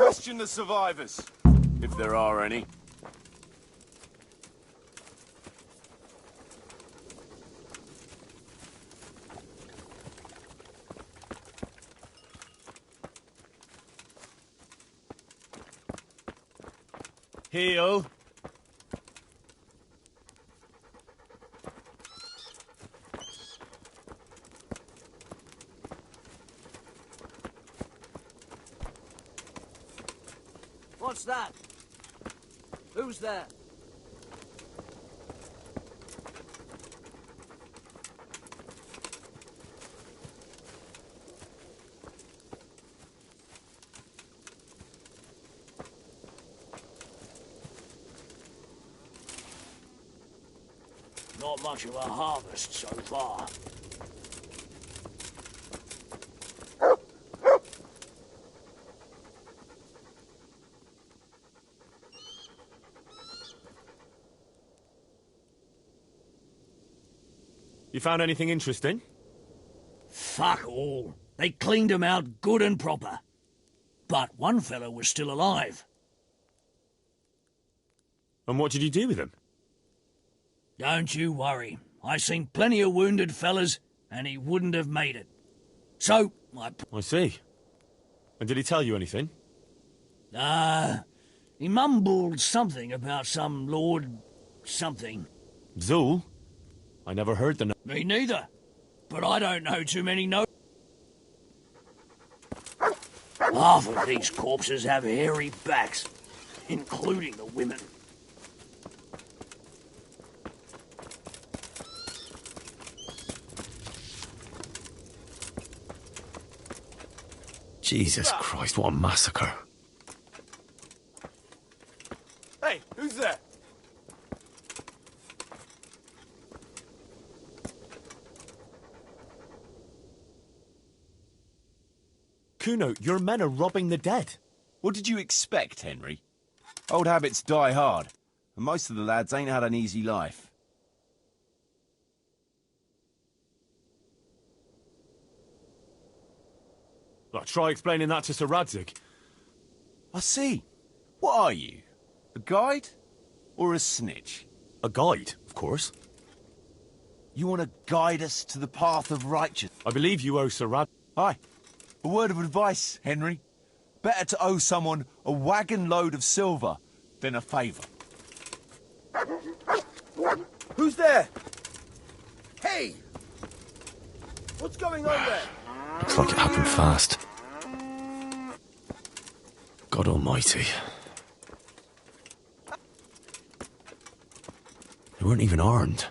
Question the survivors, if there are any. Heal. What's that? Who's there? Not much of a harvest so far. You found anything interesting? Fuck all. They cleaned him out good and proper. But one fellow was still alive. And what did you do with him? Don't you worry. I seen plenty of wounded fellas, and he wouldn't have made it. So, I see. And did he tell you anything? He mumbled something about some Lord something. Zul? I never heard the name. Me neither. But I don't know too many no. Half of these corpses have hairy backs, including the women. Jesus Christ, what a massacre. Hey, who's there? Kuno, your men are robbing the dead. What did you expect, Henry? Old habits die hard, and most of the lads ain't had an easy life. Well, try explaining that to Sir Radzig. I see. What are you? A guide? Or a snitch? A guide, of course. You want to guide us to the path of righteousness? I believe you owe Sir Radzig. Aye. A word of advice, Henry. Better to owe someone a wagon load of silver than a favour. Who's there? Hey! What's going on there? Looks like it happened fast. God almighty. They weren't even armed.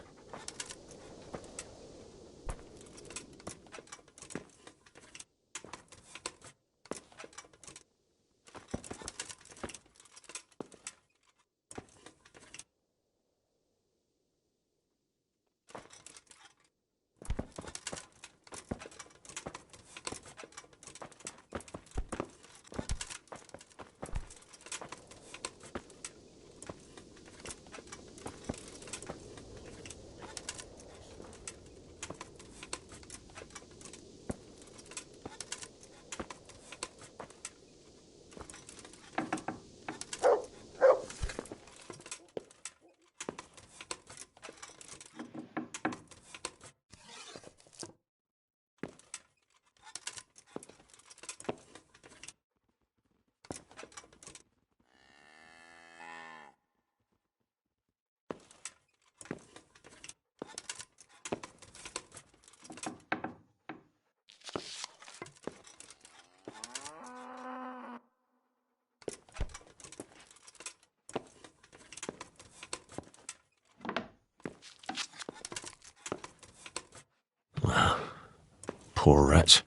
Poor wretch.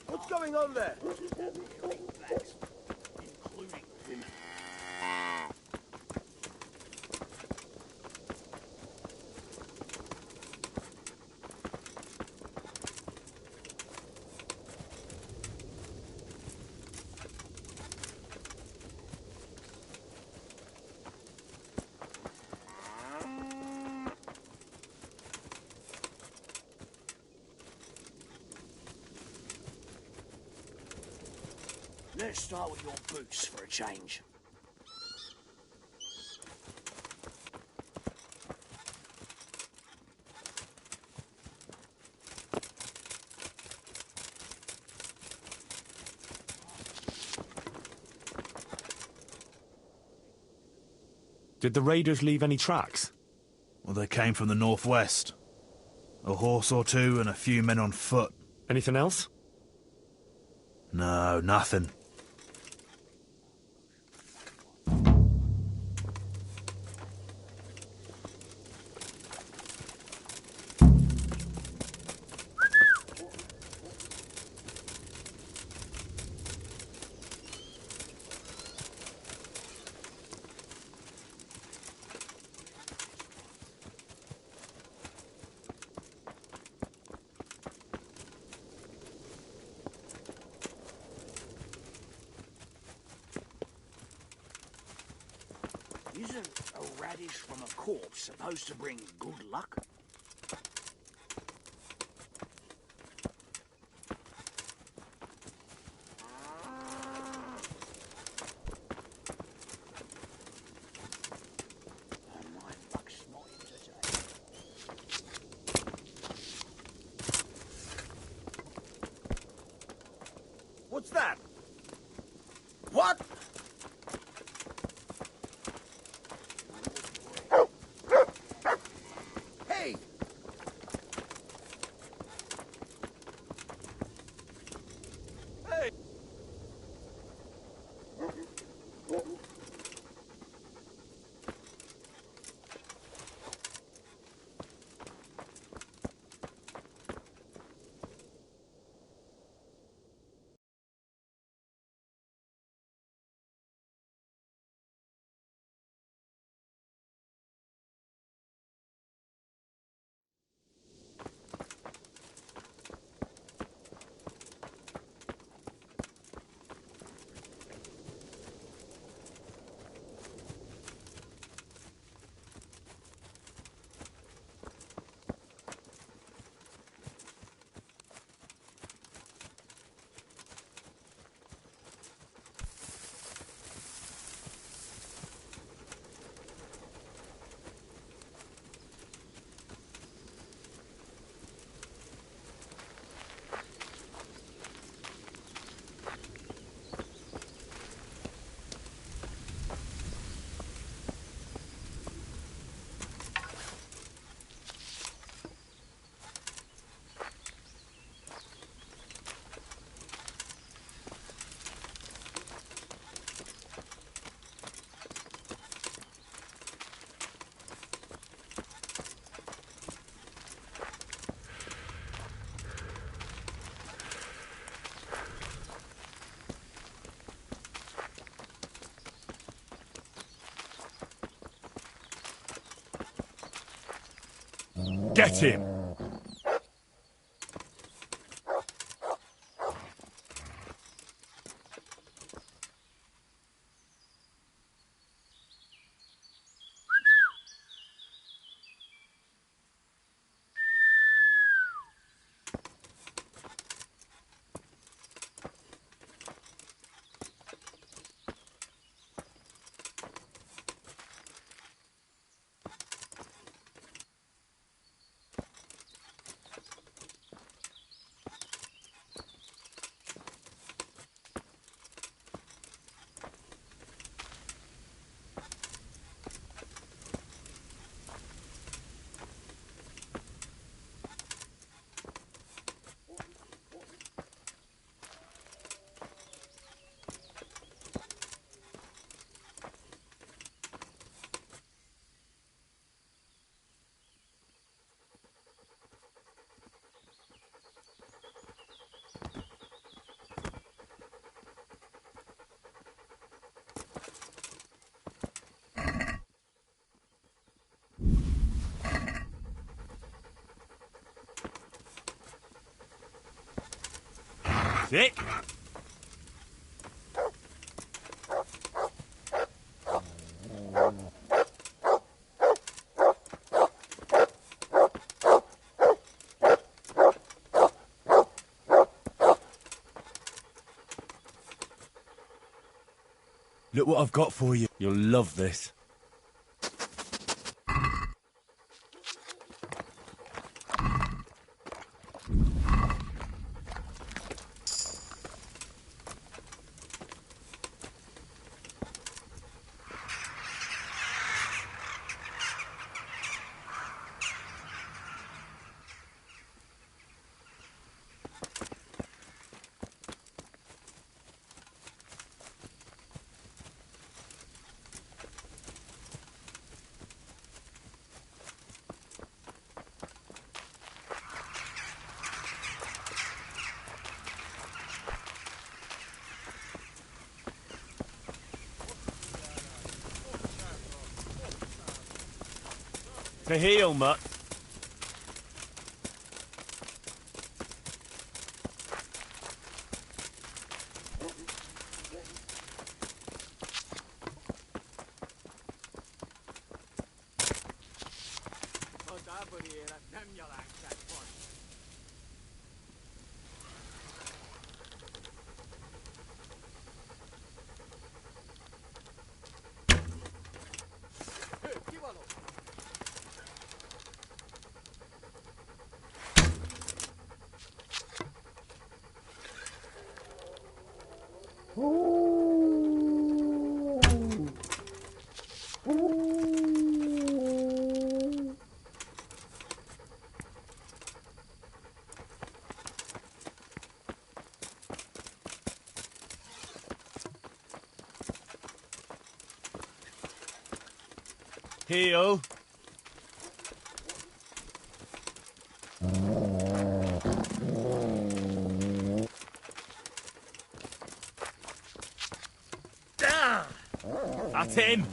What's going on there? better start with your boots for a change. Did the raiders leave any tracks? Well, they came from the northwest. A horse or two and a few men on foot. Anything else? No, nothing. Isn't a radish from a corpse supposed to bring good luck? My luck's not in today. What's that? What? Hey! Hey! Get him! Sick! Look what I've got for you. You'll love this. To heal, mutt. Heal. That's him.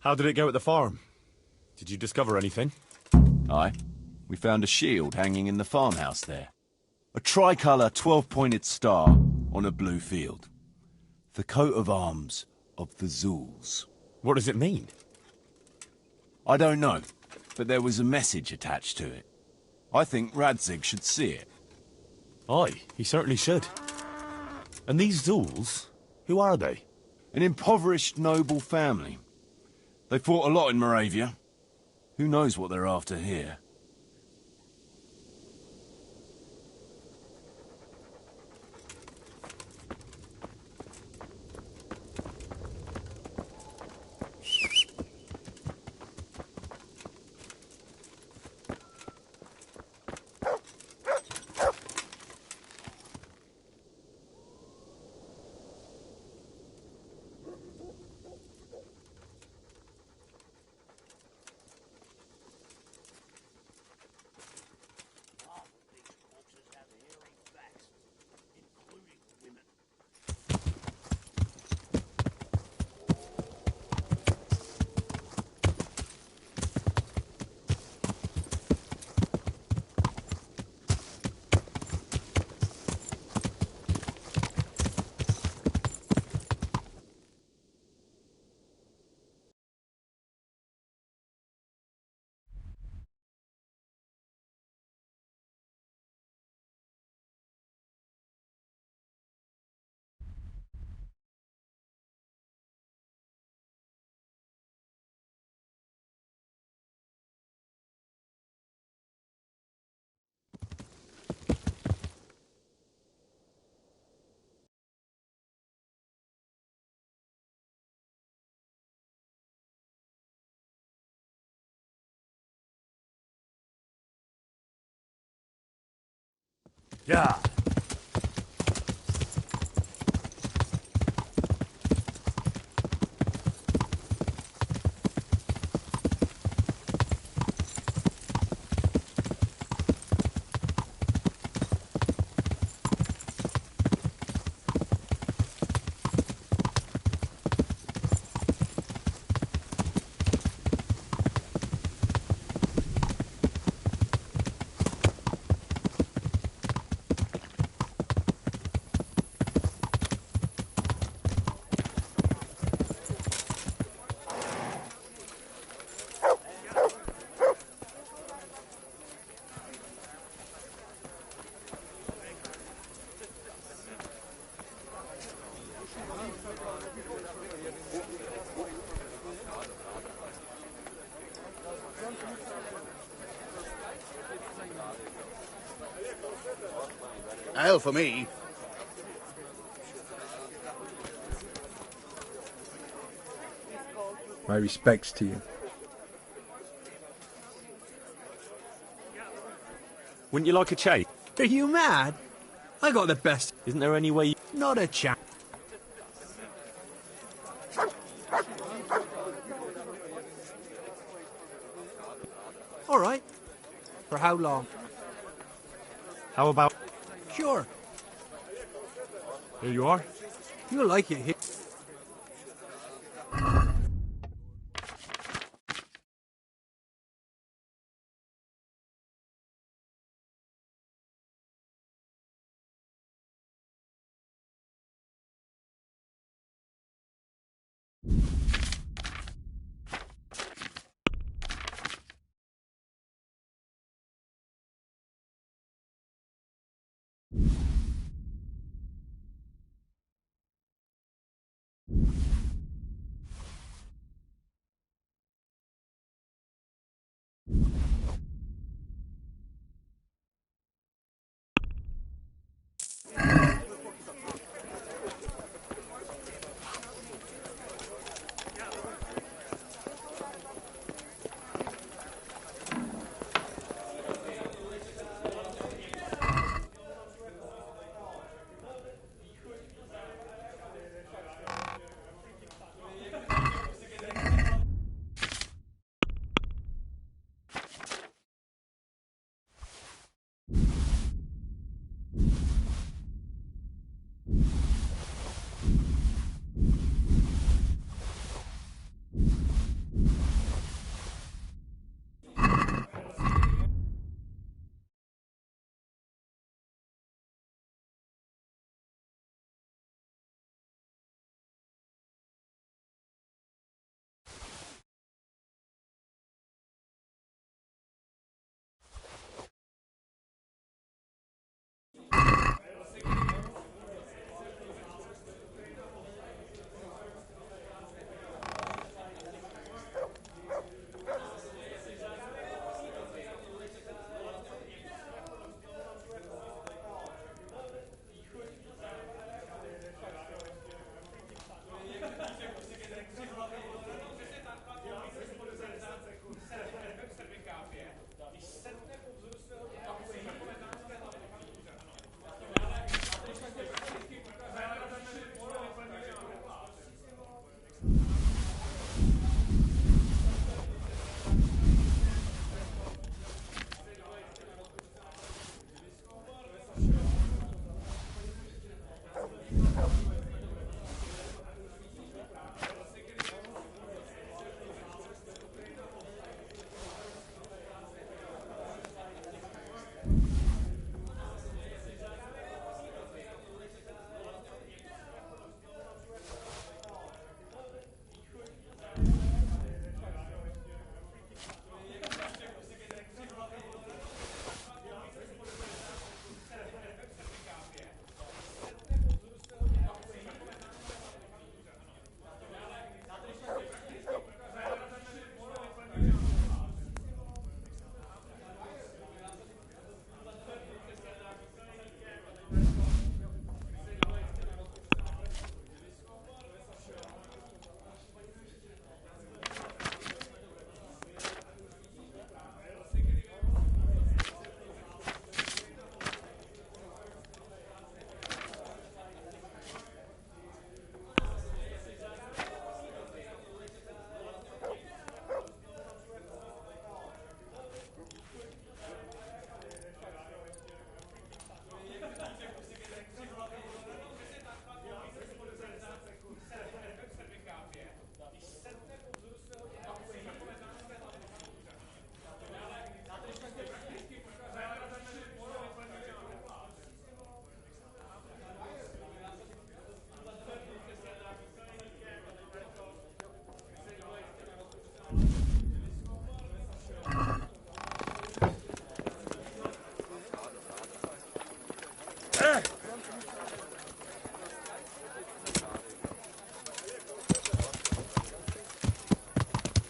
How did it go at the farm? Did you discover anything? Aye. We found a shield hanging in the farmhouse there. A tricolour 12-pointed star on a blue field. The coat of arms of the Zulus. What does it mean? I don't know, but there was a message attached to it. I think Radzig should see it. Aye, he certainly should. And these Zulus, who are they? An impoverished noble family. They fought a lot in Moravia. Who knows what they're after here? Yeah. Ale for me. My respects to you. Wouldn't you like a chase? Are you mad? I got the best. Isn't there any way you... Not a chance. All right. For how long? How about... Sure. Here you are. You'll like it here.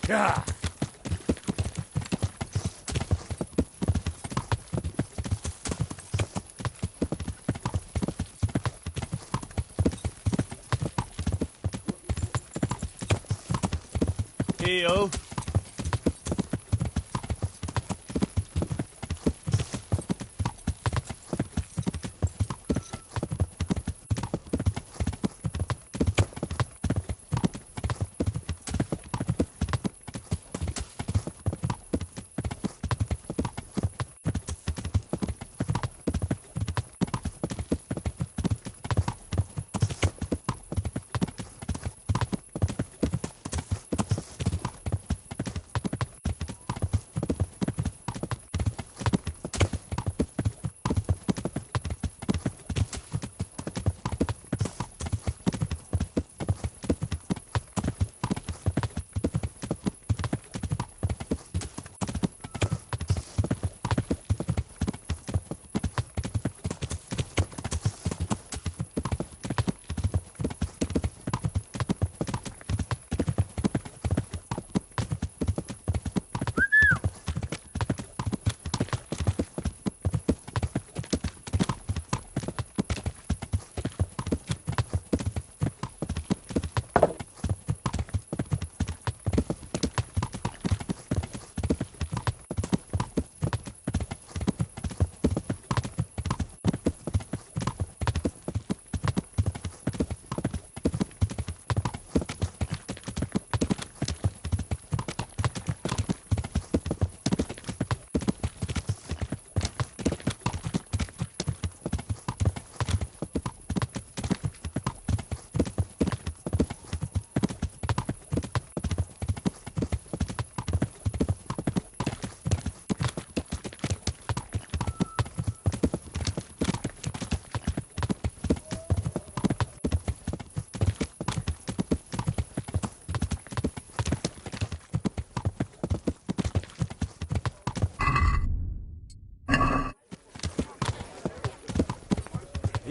Yeah. Heyo.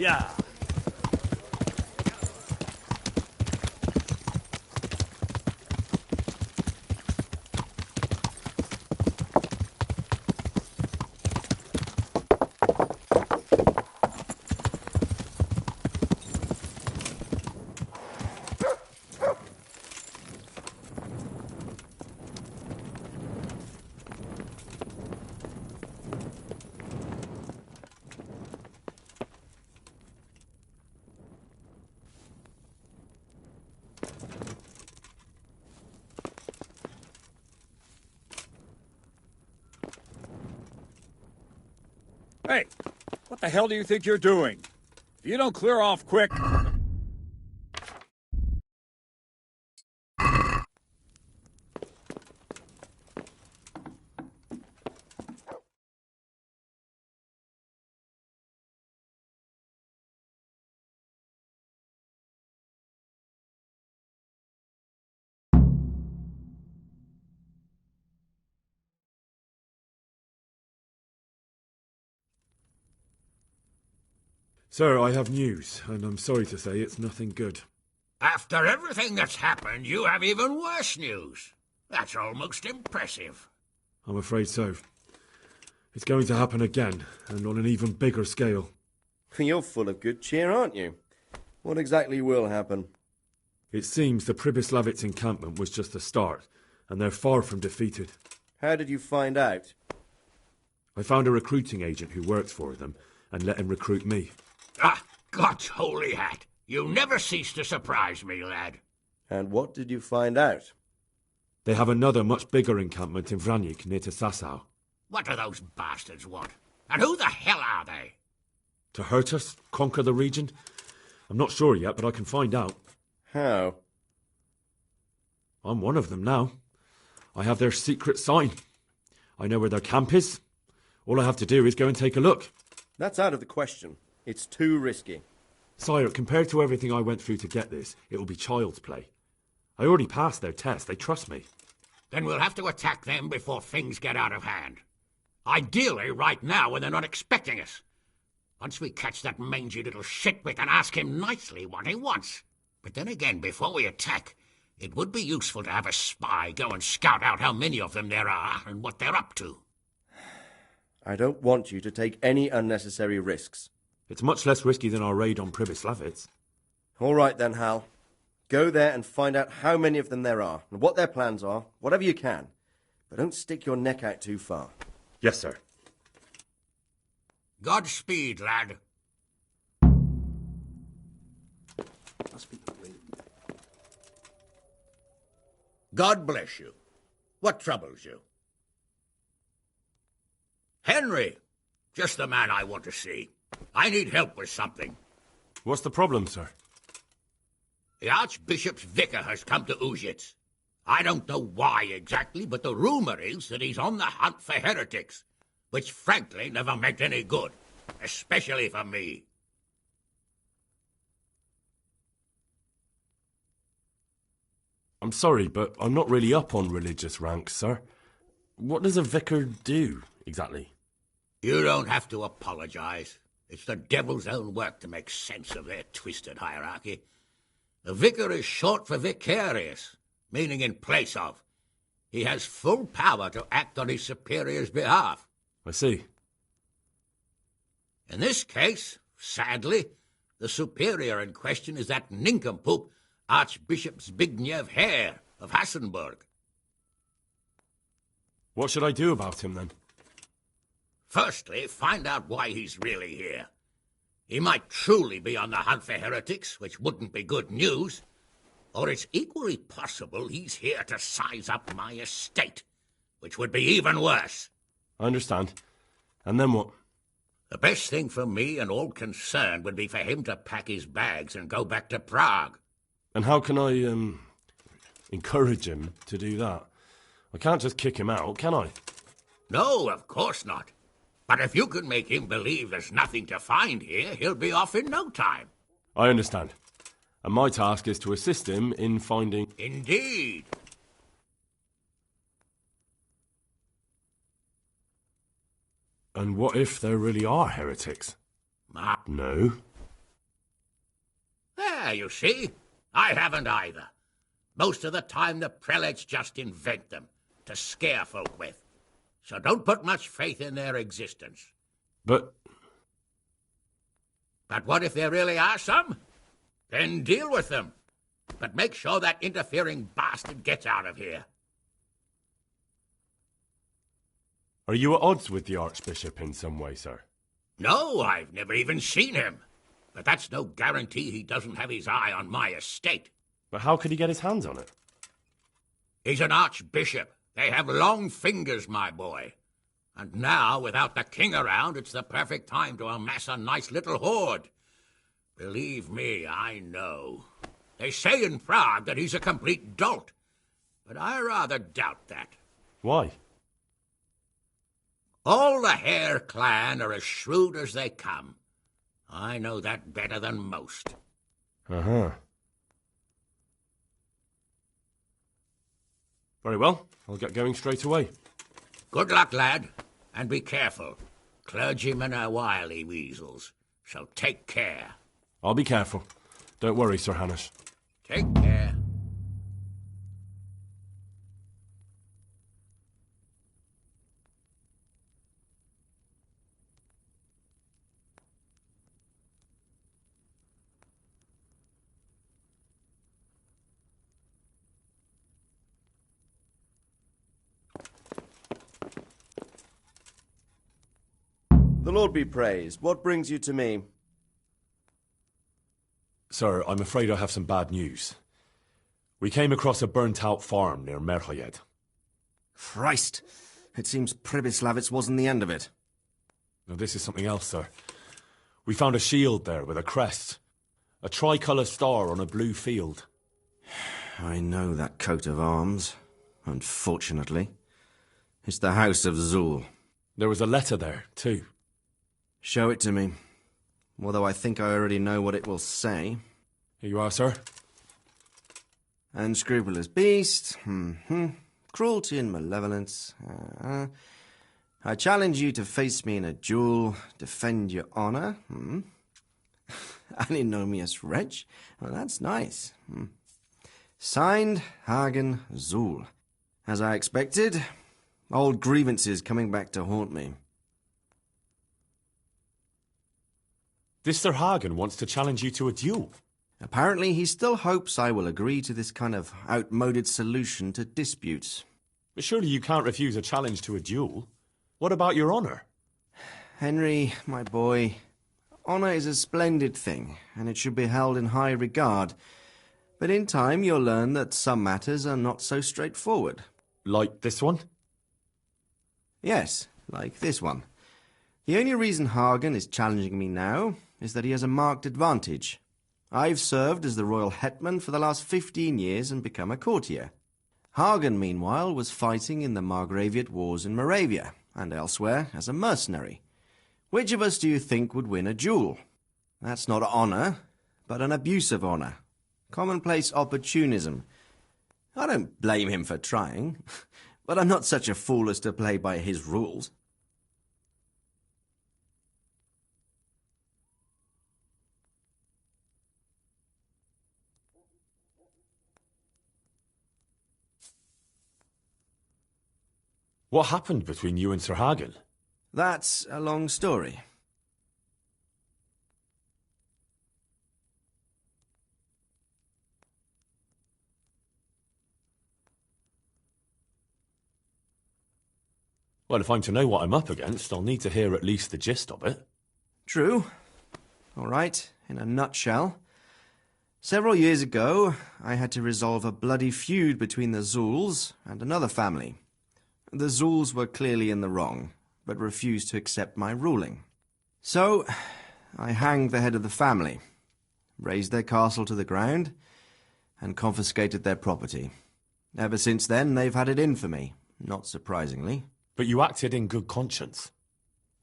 Yeah. Hey, what the hell do you think you're doing? If you don't clear off quick... Sir, I have news, and I'm sorry to say it's nothing good. After everything that's happened, you have even worse news. That's almost impressive. I'm afraid so. It's going to happen again, and on an even bigger scale. You're full of good cheer, aren't you? What exactly will happen? It seems the Pribyslavitz encampment was just the start, and they're far from defeated. How did you find out? I found a recruiting agent who works for them, and let him recruit me. Ah, God's holy hat! You never cease to surprise me, lad. And what did you find out? They have another much bigger encampment in Vranyk near to Sasau. What do those bastards want? And who the hell are they? To hurt us? Conquer the region? I'm not sure yet, but I can find out. How? I'm one of them now. I have their secret sign. I know where their camp is. All I have to do is go and take a look. That's out of the question. It's too risky. Sire, compared to everything I went through to get this, it will be child's play. I already passed their test. They trust me. Then we'll have to attack them before things get out of hand. Ideally, right now, when they're not expecting us. Once we catch that mangy little shit, we can ask him nicely what he wants. But then again, before we attack, It would be useful to have a spy go and scout out how many of them there are and what they're up to. I don't want you to take any unnecessary risks. It's much less risky than our raid on Pribyslavitz. All right then, Hal. Go there and find out how many of them there are, and what their plans are, whatever you can. But don't stick your neck out too far. Yes, sir. Godspeed, lad. God bless you. What troubles you? Henry! Just the man I want to see. I need help with something. What's the problem, sir? The Archbishop's vicar has come to Uzhitz. I don't know why exactly, but the rumor is that he's on the hunt for heretics, which frankly never meant any good, especially for me. I'm sorry, but I'm not really up on religious ranks, sir. What does a vicar do, exactly? You don't have to apologize. It's the devil's own work to make sense of their twisted hierarchy. The vicar is short for vicarious, meaning in place of. He has full power to act on his superior's behalf. I see. In this case, sadly, the superior in question is that nincompoop Archbishop Zbigniew Hare of Hassenburg. What should I do about him, then? Firstly, find out why he's really here. He might truly be on the hunt for heretics, which wouldn't be good news. Or it's equally possible he's here to size up my estate, which would be even worse. I understand. And then what? The best thing for me and all concerned would be for him to pack his bags and go back to Prague. And how can I, encourage him to do that? I can't just kick him out, can I? No, of course not. But if you can make him believe there's nothing to find here, he'll be off in no time. I understand. And my task is to assist him in finding... Indeed. And what if there really are heretics? No. There, you see. I haven't either. Most of the time the prelates just invent them to scare folk with. So don't put much faith in their existence. But what if there really are some? Then deal with them. But make sure that interfering bastard gets out of here. are you at odds with the Archbishop in some way, sir? No, I've never even seen him. But that's no guarantee he doesn't have his eye on my estate. But how could he get his hands on it? He's an archbishop. They have long fingers, my boy. And now, without the king around, it's the perfect time to amass a nice little hoard. Believe me, I know. They say in Prague that he's a complete dolt. But I rather doubt that. Why? All the Hare clan are as shrewd as they come. I know that better than most. Uh-huh. Very well. I'll get going straight away. Good luck, lad. And be careful. Clergymen are wily weasels, so take care. I'll be careful. Don't worry, Sir Hannes. Take care. The Lord be praised. What brings you to me? Sir, I'm afraid I have some bad news. We came across a burnt-out farm near Merhoyed. Christ! It seems Pribyslavitz wasn't the end of it. Now, this is something else, sir. We found a shield there with a crest. A tricolour star on a blue field. I know that coat of arms, unfortunately. It's the House of Zul. There was a letter there, too. Show it to me. Although I think I already know what it will say. Here you are, sir. Unscrupulous beast. Cruelty and malevolence. I challenge you to face me in a duel. Defend your honor. Antinomious wretch. Well, that's nice. Signed, Hagen Zool. As I expected, old grievances coming back to haunt me. This Sir Hagen wants to challenge you to a duel. Apparently, he still hopes I will agree to this kind of outmoded solution to disputes. But surely you can't refuse a challenge to a duel. What about your honour? Henry, my boy, honour is a splendid thing, and it should be held in high regard. But in time, you'll learn that some matters are not so straightforward. Like this one? Yes, like this one. The only reason Hagen is challenging me now is that he has a marked advantage. I've served as the royal hetman for the last 15 years and become a courtier. Hagen, meanwhile, was fighting in the Margraviate Wars in Moravia and elsewhere as a mercenary. Which of us do you think would win a duel? That's not honour, but an abuse of honour. Commonplace opportunism. I don't blame him for trying, but I'm not such a fool as to play by his rules. What happened between you and Sir Hagen? That's a long story. Well, if I'm to know what I'm up against, I'll need to hear at least the gist of it. True. All right, in a nutshell. Several years ago, I had to resolve a bloody feud between the Zools and another family. The Zools were clearly in the wrong, but refused to accept my ruling. So, I hanged the head of the family, razed their castle to the ground, and confiscated their property. Ever since then, they've had it in for me, not surprisingly. But you acted in good conscience.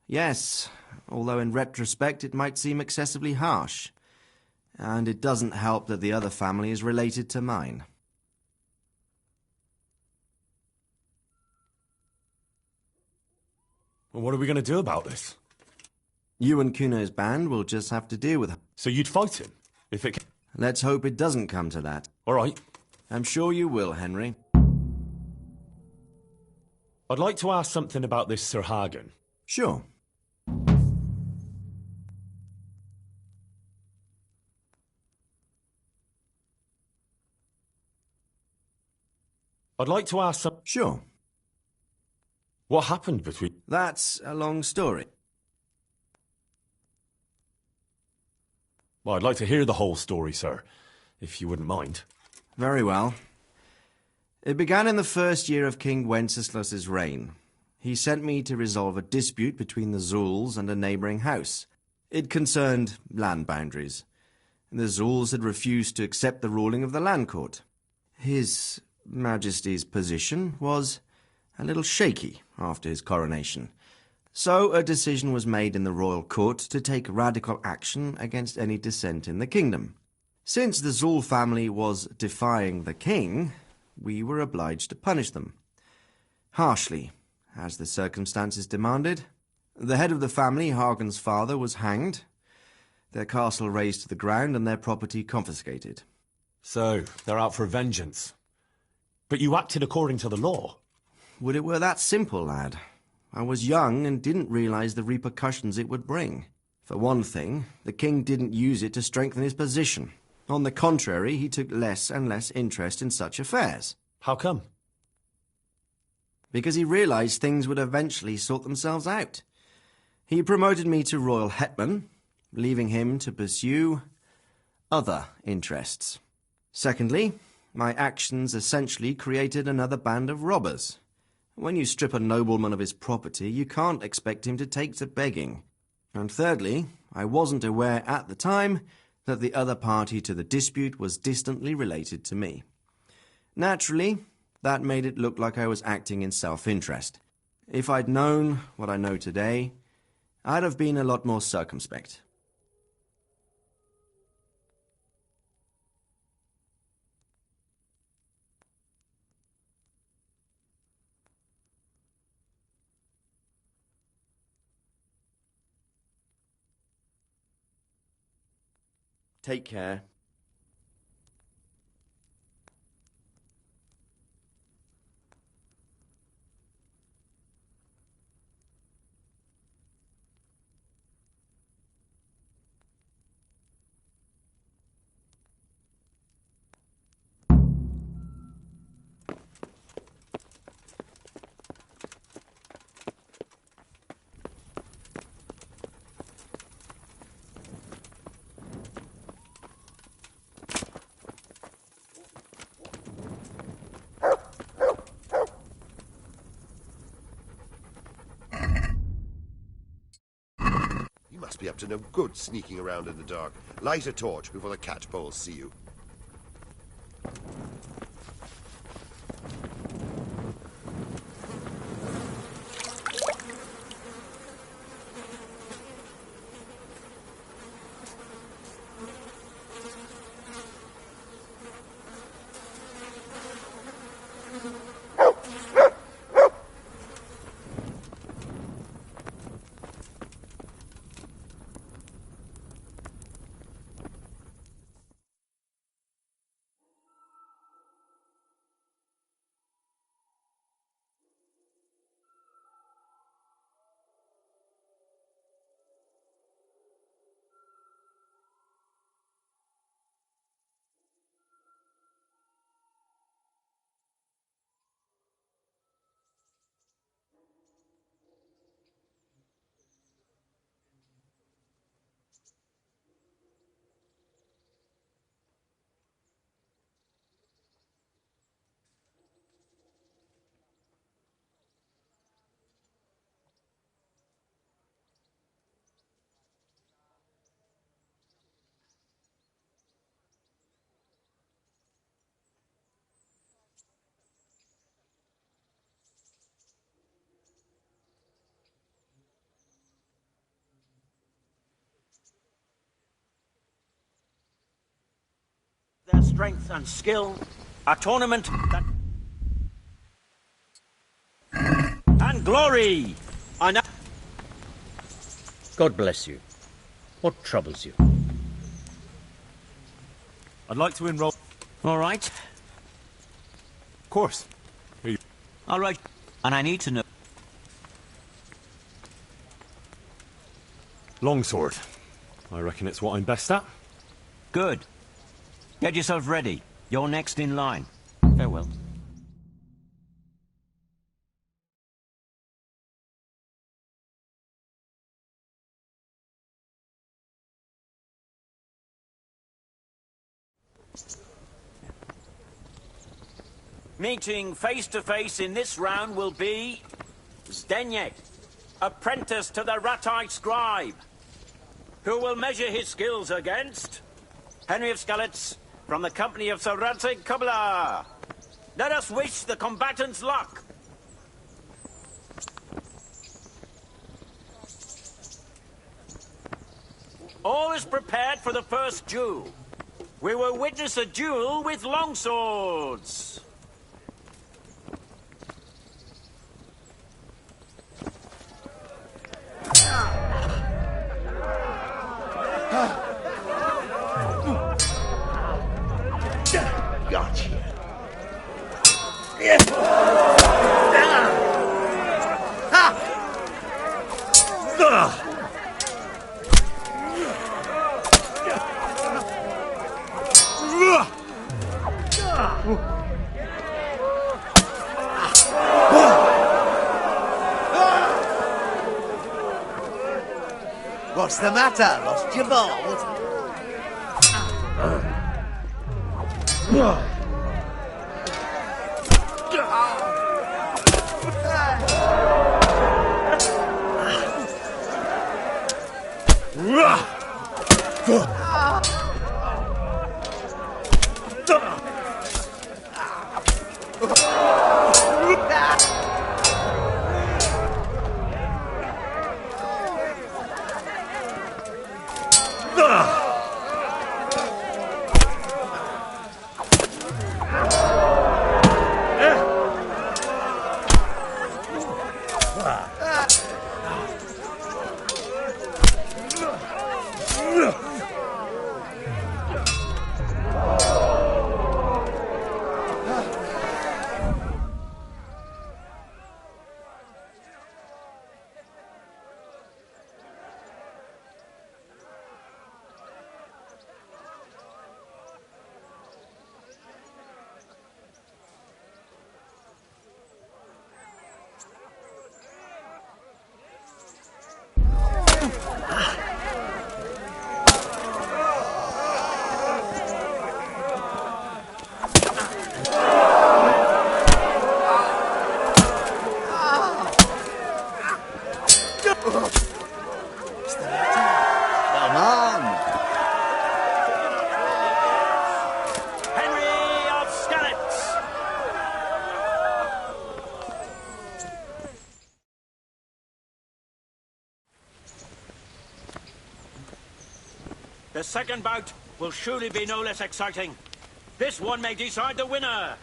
Yes, although in retrospect it might seem excessively harsh. And it doesn't help that the other family is related to mine. Well, what are we going to do about this? You and Kuno's band will just have to deal with it. So you'd fight him, if it... Let's hope it doesn't come to that. All right. I'm sure you will, Henry. I'd like to ask something about this Sir Hagen. Sure. I'd like to ask some... Sure. What happened between... That's a long story. Well, I'd like to hear the whole story, sir, if you wouldn't mind. Very well. It began in the first year of King Wenceslas's reign. He sent me to resolve a dispute between the Zools and a neighbouring house. It concerned land boundaries. The Zools had refused to accept the ruling of the land court. His Majesty's position was a little shaky after his coronation. So a decision was made in the royal court to take radical action against any dissent in the kingdom. Since the Zool family was defying the king, we were obliged to punish them. Harshly, as the circumstances demanded. The head of the family, Hagen's father, was hanged, their castle razed to the ground and their property confiscated. So, they're out for vengeance. But you acted according to the law. Would it were that simple, lad. I was young and didn't realize the repercussions it would bring. For one thing, the king didn't use it to strengthen his position. On the contrary, he took less and less interest in such affairs. How come? Because he realized things would eventually sort themselves out. He promoted me to royal hetman, leaving him to pursue other interests. Secondly, my actions essentially created another band of robbers. When you strip a nobleman of his property, you can't expect him to take to begging. And thirdly, I wasn't aware at the time that the other party to the dispute was distantly related to me. Naturally, that made it look like I was acting in self-interest. If I'd known what I know today, I'd have been a lot more circumspect. Take care. must be up to no good sneaking around in the dark. Light a torch before the catballs see you. Their strength and skill, a tournament that... And glory! I know... God bless you. What troubles you? I'd like to enroll... All right. Of course. Here you... All right. And I need to know... Longsword. I reckon it's what I'm best at. Good. Get yourself ready. You're next in line. Farewell. Meeting face to face in this round will be Zdeněk, apprentice to the Ratai scribe, who will measure his skills against Henry of Skalitz from the company of Sir Radzig Kobyla. Let us wish the combatants luck. All is prepared for the first duel. We will witness a duel with longswords. Gotcha. What's the matter? Lost your balls? The second bout will surely be no less exciting. This one may decide the winner.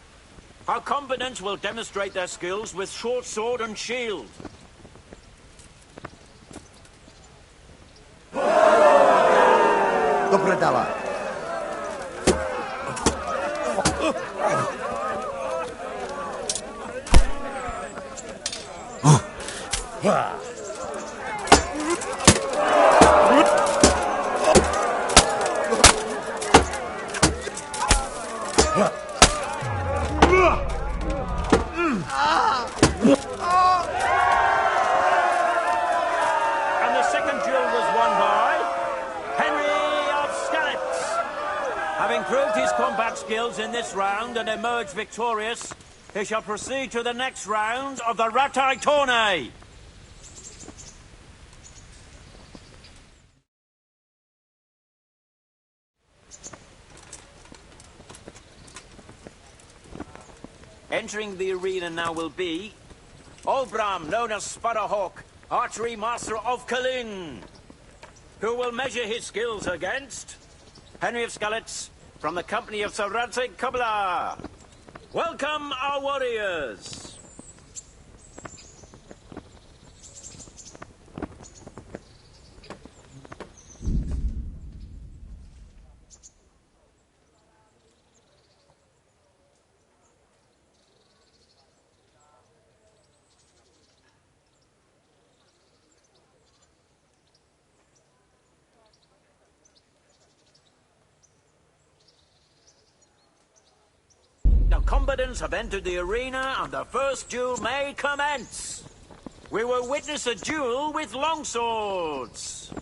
Our combatants will demonstrate their skills with short sword and shield. Dobre dala. Skills in this round and emerge victorious, he shall proceed to the next round of the Ratai Tourney. Entering the arena now will be Olbram, known as Sparrowhawk, archery master of Kalin, who will measure his skills against Henry of Skalitz, from the company of Sir Radzig Kubla. Welcome, our warriors. The combatants have entered the arena and the first duel may commence. We will witness a duel with longswords.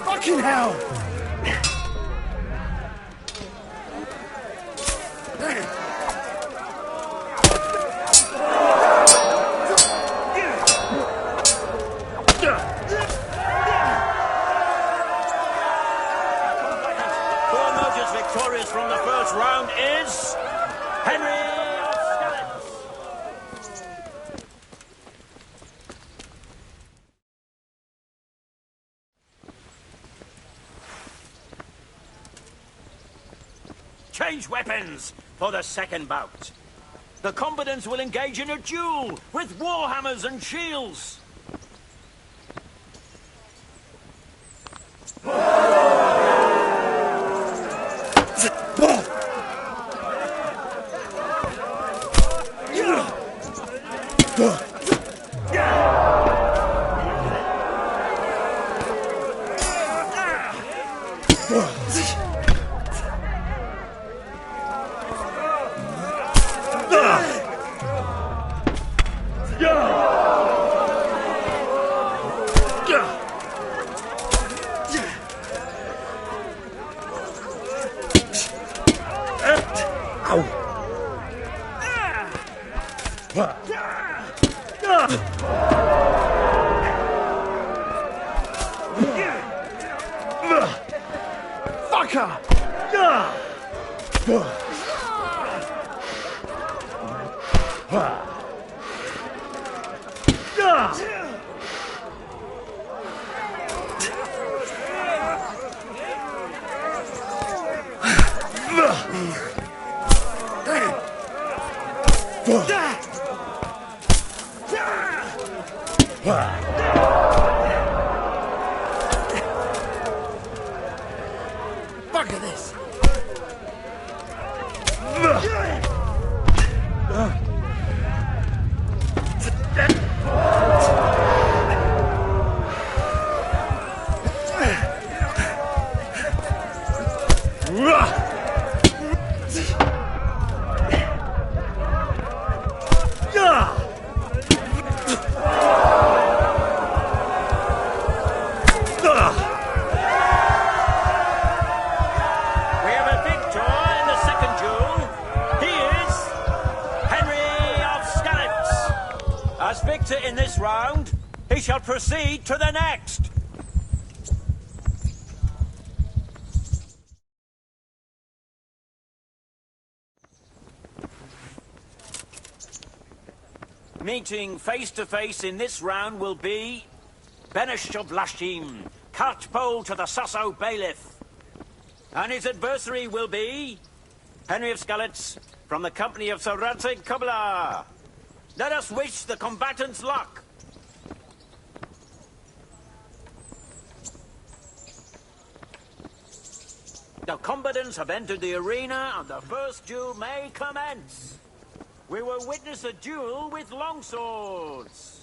Fucking hell! Victorious from the first round is Henry of Skalitz. Change weapons for the second bout. The combatants will engage in a duel with warhammers and shields. Bugger this! he shall proceed to the next. Meeting face to face in this round will be Benish of Lashim, Catchpole to the Sasso Bailiff. And his adversary will be Henry of Skalitz from the company of Sir Radzig Kobyla. Let us wish the combatants luck. The combatants have entered the arena and the first duel may commence. We will witness a duel with longswords.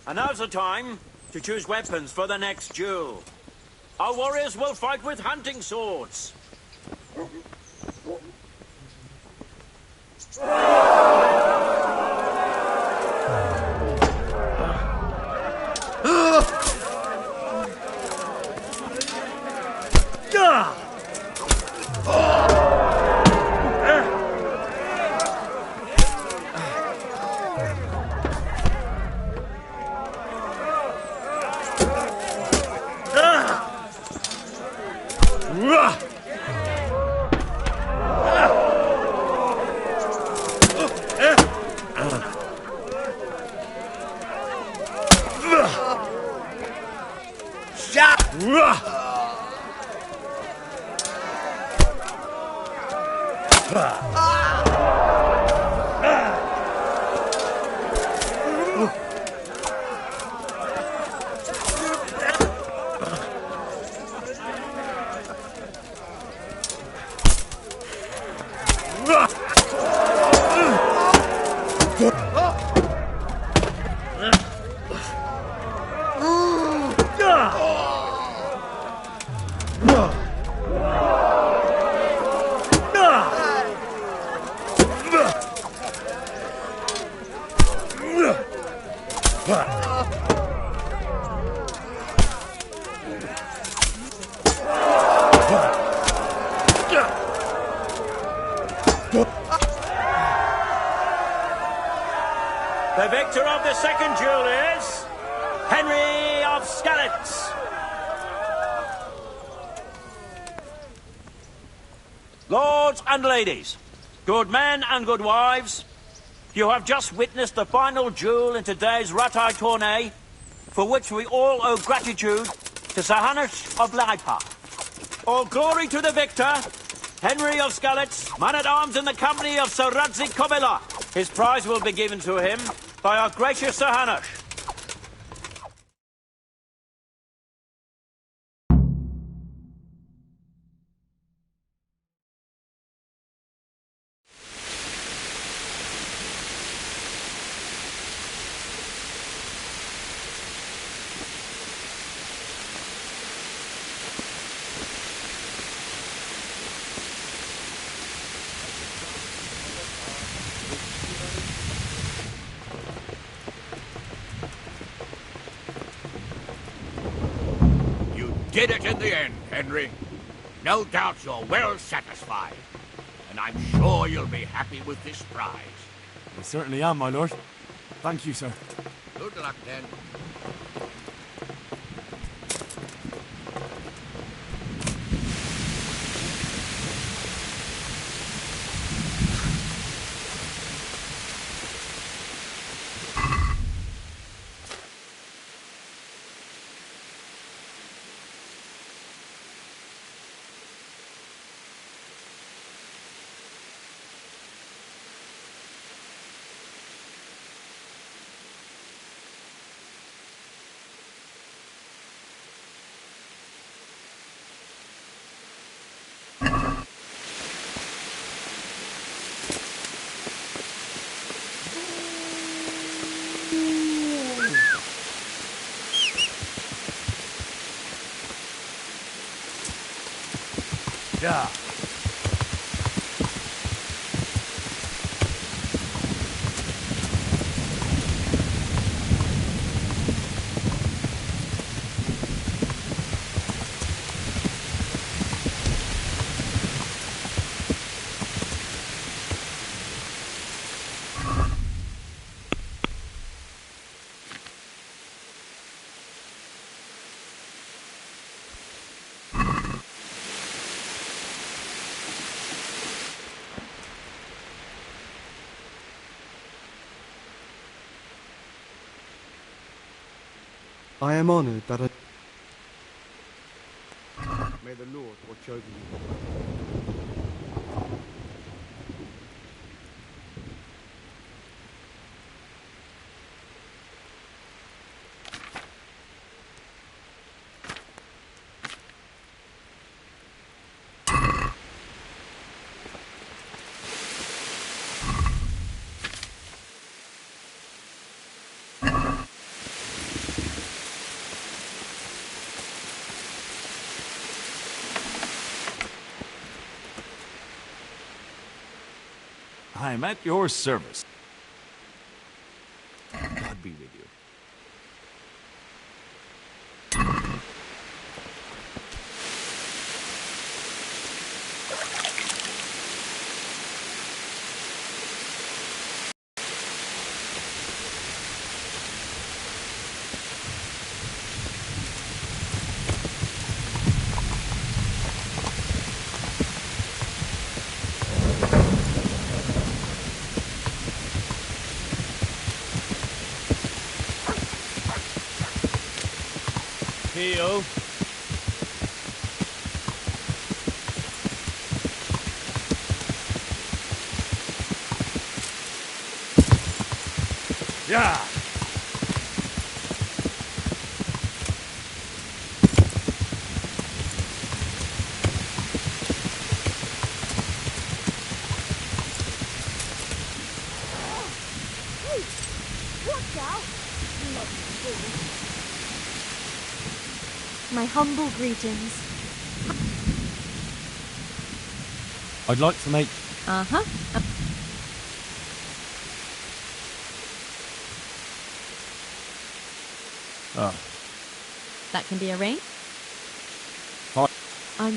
And now's the time to choose weapons for the next duel. Our warriors will fight with hunting swords. The victor of the second duel is Henry of Skalitz. Lords and ladies, good men and good wives, you have just witnessed the final duel in today's Ratai tourney, for which we all owe gratitude to Sir Hanush of Laipa. All glory to the victor, Henry of Skalitz, man-at-arms in the company of Sir Radzik Kobila. His prize will be given to him by our gracious Sir Hanush. Did it in the end, Henry. No doubt you're well satisfied. And I'm sure you'll be happy with this prize. I certainly am, my lord. Thank you, sir. Good luck, then. Yeah. I am honored that I... May the Lord watch over you. I'm at your service. God be with you. Theo. Yeah! Hey! Watch out! Bloody fool. My humble greetings. I'd like to make... Uh-huh. Oh. That can be arranged. Hi. I'm...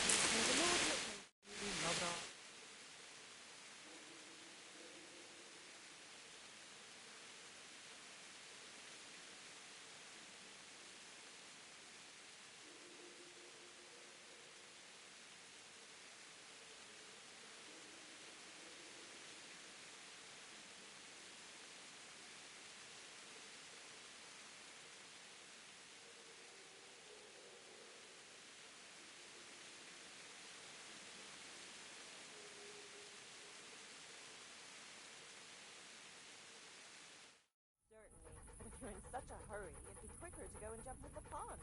But if you're in such a hurry, it'd be quicker to go and jump in the pond.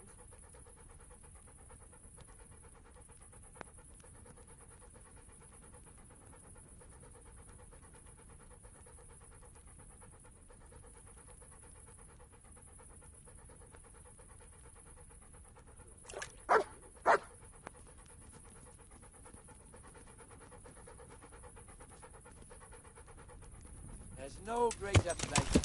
There's no greater pleasure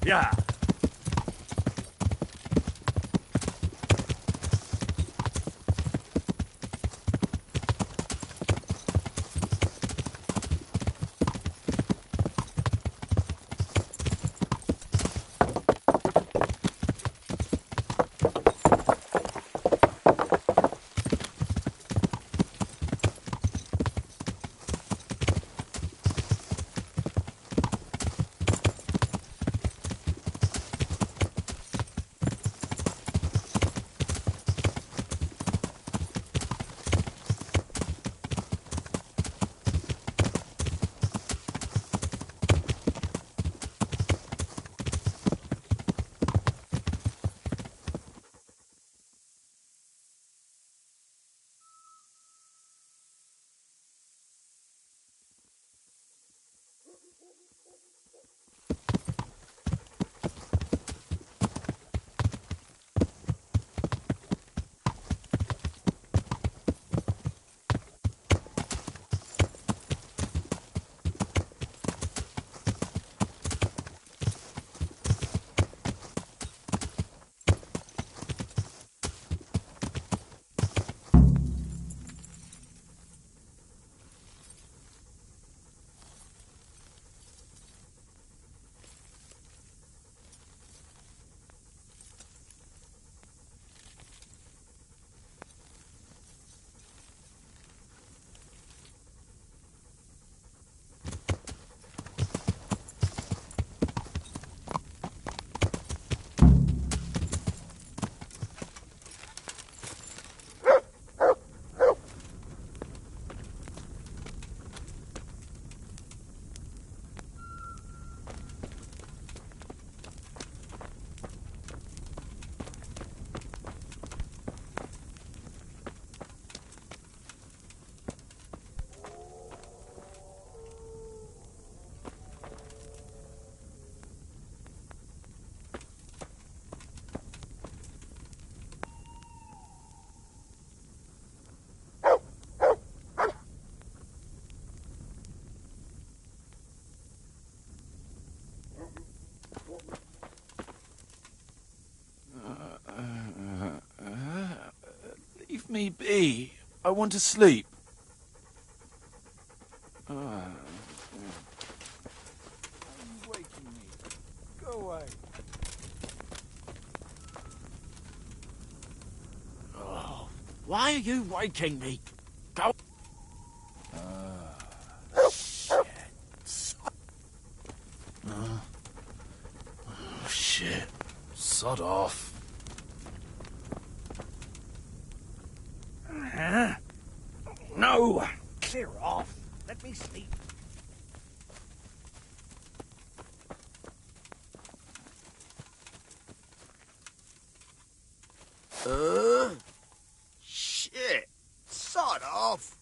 Yeah. Leave me be. I want to sleep. You're waking me. Go away. Oh, why are you waking me? Go. Shit. Sod off. No! Clear off. Let me sleep. Shit. Sod off.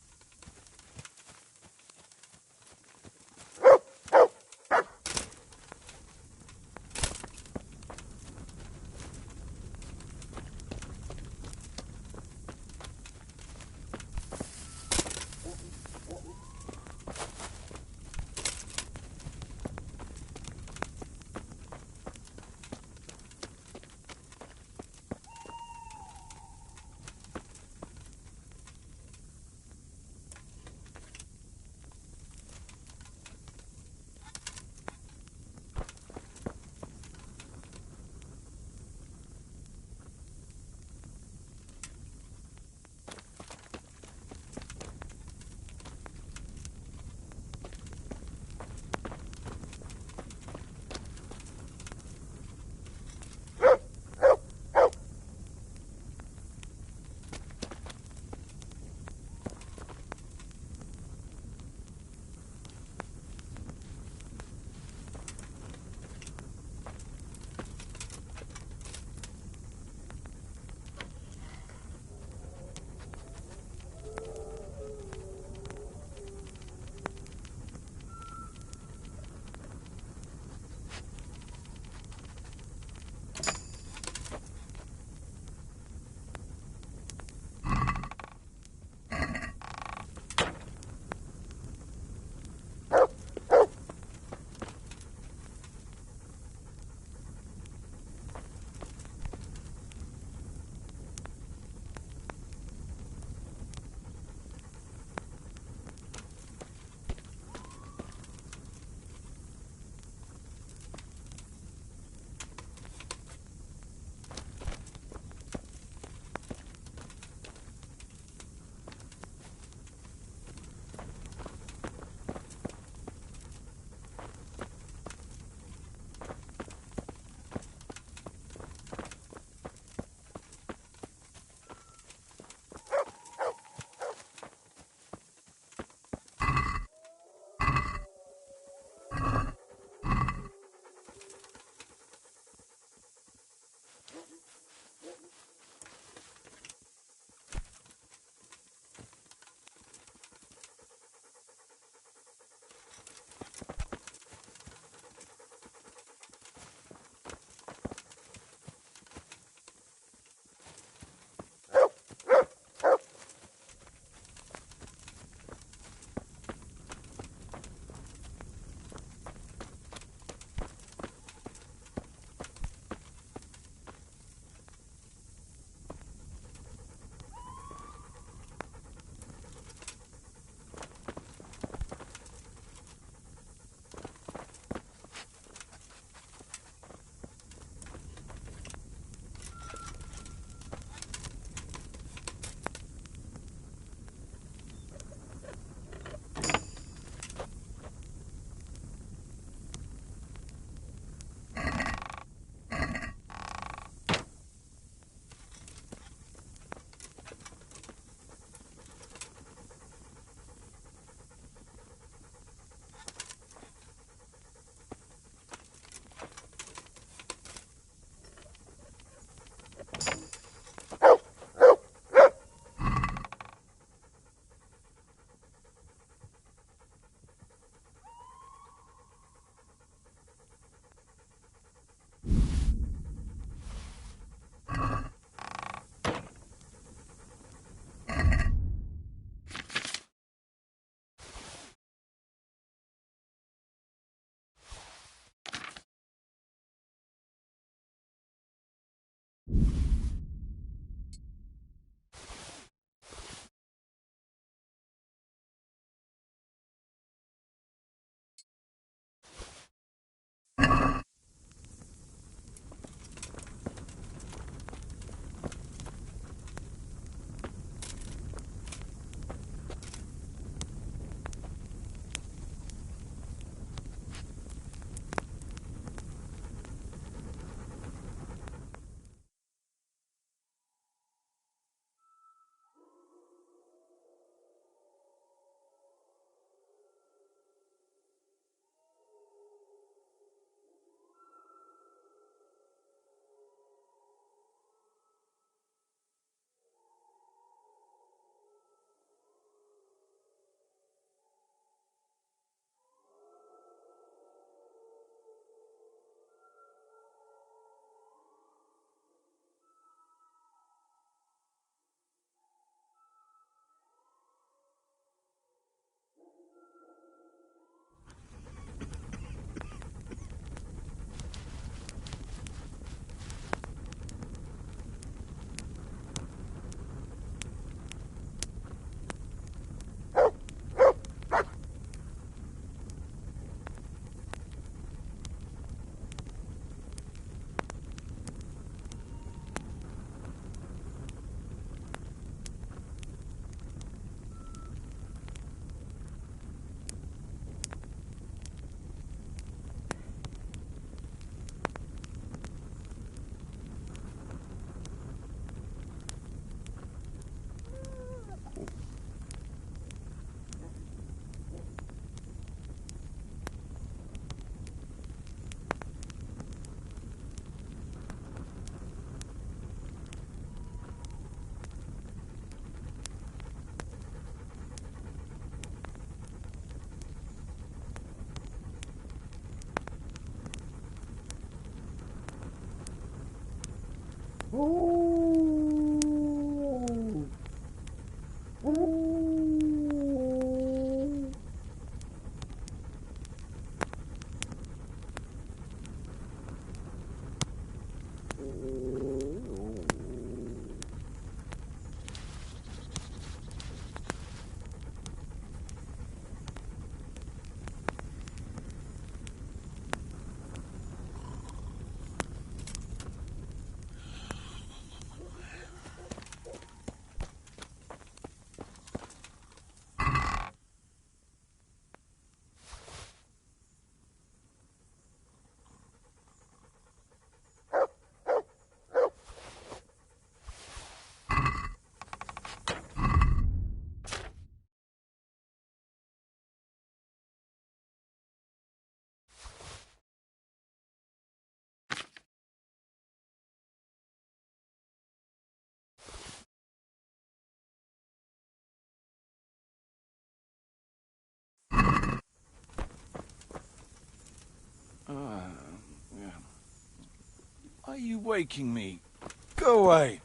Are you waking me? Go away.